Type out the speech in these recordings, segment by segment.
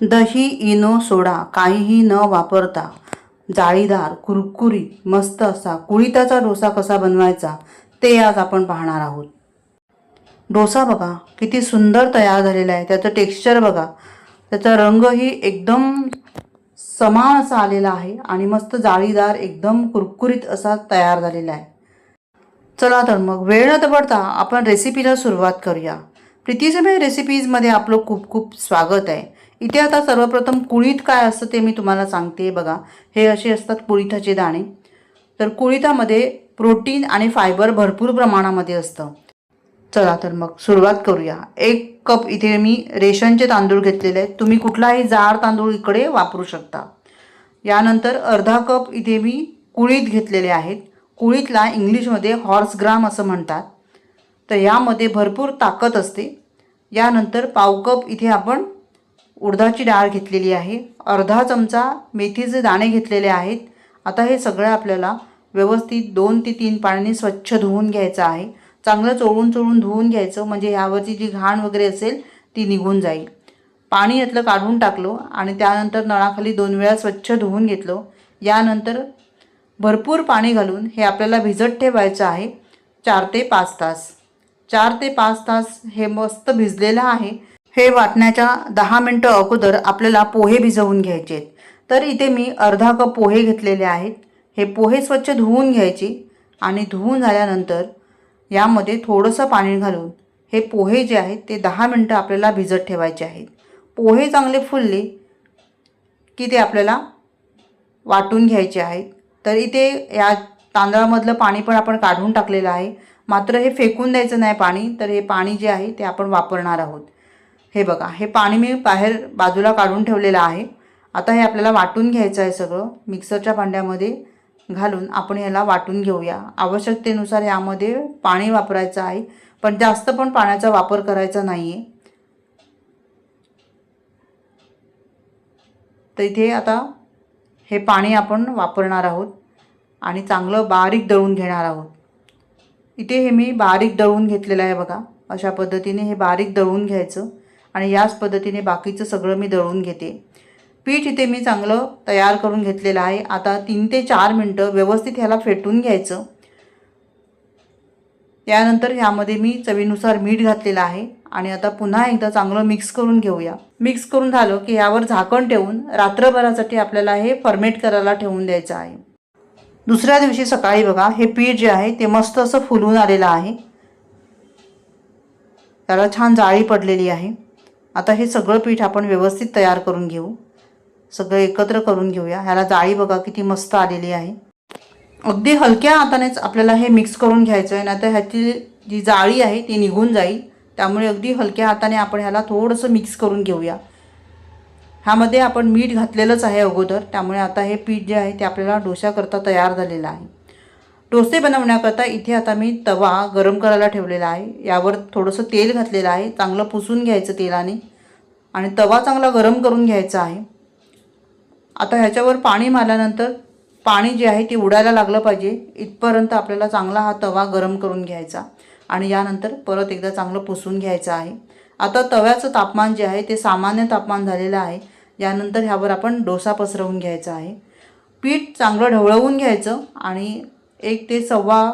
दही, इनो, सोडा काहीही न वापरता जाळीदार, कुरकुरीत, मस्त असा कुळिथाचा डोसा कसा बनवायचा ते आज आपण पाहणार आहोत. डोसा बघा किती सुंदर तयार झालेला आहे. त्याचं टेक्स्चर बघा, त्याचा रंगही एकदम समान असा आलेला आहे आणि मस्त जाळीदार एकदम कुरकुरीत असा तयार झालेला आहे. चला तर मग वेळ न दवडता आपण रेसिपीला सुरुवात करूया. प्रीतीसमय रेसिपीजमध्ये आपलं खूप खूप स्वागत आहे. इथे आता सर्वप्रथम कुळीथ काय असतं ते मी तुम्हाला सांगते. बघा, हे असे असतात कुळिथाचे दाणे. तर कुळिथामध्ये प्रोटीन आणि फायबर भरपूर प्रमाणामध्ये असतं. चला तर मग सुरुवात करूया. 1 कप इथे मी रेशनचे तांदूळ घेतलेले आहेत. तुम्ही कुठलाही जाड तांदूळ इकडे वापरू शकता. यानंतर अर्धा कप इथे मी कुळीथ घेतलेले आहेत. कुळीथला इंग्लिशमध्ये हॉर्स ग्राम असं म्हणतात. तर यामध्ये भरपूर ताकद असते. यानंतर पाव कप इथे आपण उडदाची डाळ घेतलेली आहे. अर्धा चमचा मेथीचे दाणे घेतलेले आहेत. आता हे सगळं आपल्याला व्यवस्थित 2 ते 3 पाण्याने स्वच्छ धुवून घ्यायचं आहे. चांगलं चोळून चोळून धुवून घ्यायचं, म्हणजे यावरची जी घाण वगैरे असेल ती निघून जाईल. पाणी यातलं काढून टाकलो आणि त्यानंतर नळाखाली 2 वेळा स्वच्छ धुवून घेतलं. यानंतर भरपूर पाणी घालून हे आपल्याला भिजत ठेवायचं आहे 4 ते 5 तास. 4 ते 5 तास हे मस्त भिजलेलं आहे. हे वाटण्याच्या 10 मिनटं अगोदर आपल्याला पोहे भिजवून घ्यायचे आहेत. तर इथे मी अर्धा कप पोहे घेतलेले आहेत. हे पोहे स्वच्छ धुवून घ्यायचे आणि धुवून झाल्यानंतर यामध्ये थोडंसं पाणी घालून हे पोहे जे आहेत ते 10 मिनटं आपल्याला भिजत ठेवायचे आहेत. पोहे चांगले फुलले की ते आपल्याला वाटून घ्यायचे आहेत. तर इथे या तांदळामधलं पाणी पण आपण काढून टाकलेलं आहे. मात्र हे फेकून द्यायचं नाही पाणी, तर हे पाणी जे आहे ते आपण वापरणार आहोत. हे बघा, हे पाणी मी बाहेर बाजूला काढून ठेवलेलं आहे. आता हे आपल्याला वाटून घ्यायचं आहे. सगळं मिक्सरच्या भांड्यामध्ये घालून आपण ह्याला वाटून घेऊया. आवश्यकतेनुसार यामध्ये पाणी वापरायचं आहे, पण जास्त पण पाण्याचा वापर करायचा नाही आहे. तर इथे आता हे पाणी आपण वापरणार आहोत आणि चांगलं बारीक दळून घेणार आहोत. इथे हे मी बारीक दळून घेतलेलं आहे. बघा, अशा पद्धतीने हे बारीक दळून घ्यायचं आणि याच पद्धतीने बाकीचं सगळं मी दळून घेते. पीठ इथे मी चांगलं तयार करून घेतलेलं आहे. आता 3 ते 4 मिनटं व्यवस्थित ह्याला फेटून घ्यायचं. त्यानंतर ह्यामध्ये मी चवीनुसार मीठ घातलेलं आहे आणि आता पुन्हा एकदा चांगलं मिक्स करून घेऊया. मिक्स करून झालं की यावर झाकण ठेवून रात्रभरासाठी आपल्याला हे फर्मेट करायला ठेवून द्यायचं आहे. दुसऱ्या दिवशी सकाळी बघा, हे पीठ जे आहे ते मस्त असं फुलून आलेलं आहे. त्याला छान जाळी पडलेली आहे. आता हे सगळं पीठ आपण व्यवस्थित तयार करून घेऊ. सगळं एकत्र करून घेऊया. ह्याला जाळी बघा किती मस्त आलेली आहे. अगदी हलक्या हातानेच आपल्याला हे मिक्स करून घ्यायचं आहे, नाहीतर ह्याची जी जाळी आहे ती निघून जाईल. त्यामुळे अगदी हलक्या हाताने आपण ह्याला थोडंसं मिक्स करून घेऊया. ह्यामध्ये आपण मीठ घातलेलंच आहे अगोदर, त्यामुळे आता हे पीठ जे आहे ते आपल्याला डोश्याकरता तयार झालेलं आहे. डोसे बनवण्याकरता इथे आता मी तवा गरम करायला ठेवलेला आहे. यावर थोडंसं तेल घातलेलं आहे. चांगलं पुसून घ्यायचं तेलाने आणि तवा चांगला गरम करून घ्यायचा आहे. आता ह्याच्यावर पाणी मारल्यानंतर पाणी जे आहे ते उडायला लागलं पाहिजे इथपर्यंत आपल्याला चांगला हा तवा गरम करून घ्यायचा आणि यानंतर परत एकदा चांगलं पुसून घ्यायचं आहे. आता तव्याचं तापमान जे आहे ते सामान्य तापमान झालेलं आहे. यानंतर ह्यावर आपण डोसा पसरवून घ्यायचा आहे. पीठ चांगलं ढवळवून घ्यायचं आणि 1 ते सव्वा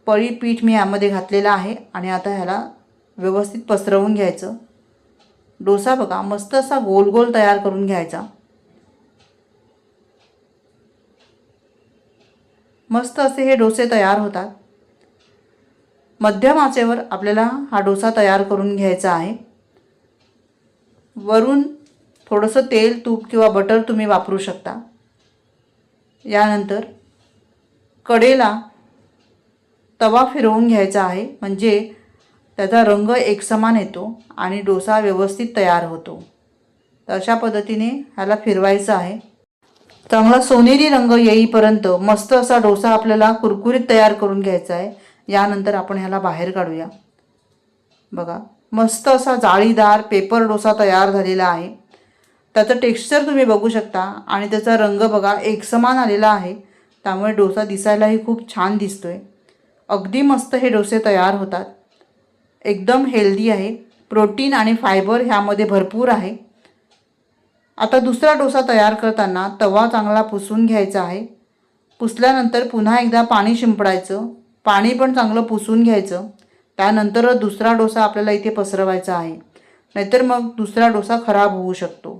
पळी पीठ मी यामध्ये घातलेलं आहे आणि आता ह्याला व्यवस्थित पसरवून घ्यायचं. डोसा बघा मस्त असा गोल गोल तयार करून घ्यायचा. मस्त असे हे डोसे तयार होतात. मध्यम आचेवर आपल्याला हा डोसा तयार करून घ्यायचा आहे. वरून थोडंसं तेल, तूप किंवा बटर तुम्ही वापरू शकता. यानंतर कडेला तवा फिरवून घ्यायचा आहे, म्हणजे त्याचा रंग एकसमान येतो आणि डोसा व्यवस्थित तयार होतो. तर अशा पद्धतीने ह्याला फिरवायचं आहे. चांगला सोनेरी रंग येईपर्यंत मस्त असा डोसा आपल्याला कुरकुरीत तयार करून घ्यायचा आहे. यानंतर आपण ह्याला बाहेर काढूया. बघा, मस्त असा जाळीदार पेपर डोसा तयार झालेला आहे. त्याचं टेक्स्चर तुम्ही बघू शकता आणि त्याचा रंग बघा एकसमान आलेला आहे. त्यामुळे डोसा दिसायलाही खूप छान दिसतोय. अगदी मस्त हे डोसे तयार होतात. एकदम हेल्दी आहे. प्रोटीन आणि फायबर ह्यामध्ये भरपूर आहे. आता दुसरा डोसा तयार करताना तवा चांगला पुसून घ्यायचा आहे. पुसल्यानंतर पुन्हा एकदा पाणी शिंपडायचं. पाणी पण चांगलं पुसून घ्यायचं. त्यानंतर दुसरा डोसा आपल्याला इथे पसरवायचा आहे, नाहीतर मग दुसरा डोसा खराब होऊ शकतो.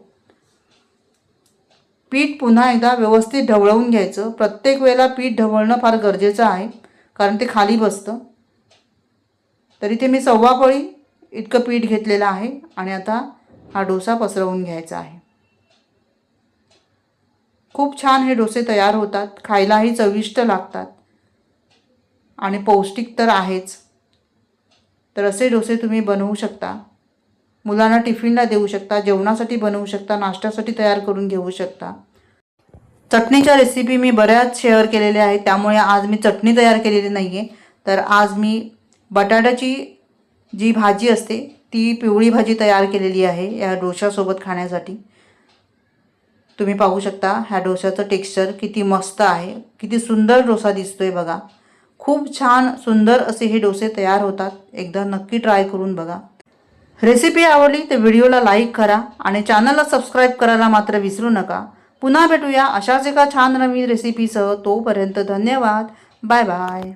पीठ पुन्हा एकदा व्यवस्थित ढवळून घ्यायचं. प्रत्येक वेळेला पीठ ढवळणं फार गरजेचं आहे, कारण ते खाली बसतं. तर इथे मी 1/4 पळी इतकं पीठ घेतलेलं आहे आणि आता हा डोसा पसरवून घ्यायचा आहे. खूप छान हे डोसे तयार होतात. खायलाही चविष्ट लागतात आणि पौष्टिक तर आहेच. तर असे डोसे तुम्ही बनवू शकता. मुलांना टिफिनला देऊ शकता, जेवणासाठी बनवू शकता, नाश्त्यासाठी तयार करून घेऊ शकता. चटणीच्या रेसिपी मी बऱ्याच शेअर केलेल्या आहेत, त्यामुळे आज मी चटणी तयार केलेली नाही आहे. तर आज मी बटाट्याची जी भाजी असते ती पिवळी भाजी तयार केलेली आहे या डोशासोबत खाण्यासाठी. तुम्ही पाहू शकता ह्या डोशाचं टेक्स्चर किती मस्त आहे, किती सुंदर डोसा दिसतोय बघा. खूप छान सुंदर असे हे डोसे तयार होतात. एकदा नक्की ट्राय करून बघा. रेसिपी आवडली तर व्हिडिओला लाईक करा आणि चॅनलला सबस्क्राईब करायला मात्र विसरू नका. पुन्हा भेटूया अशाच एका छान नवीन रेसिपीसह. तोपर्यंत धन्यवाद. Bye bye.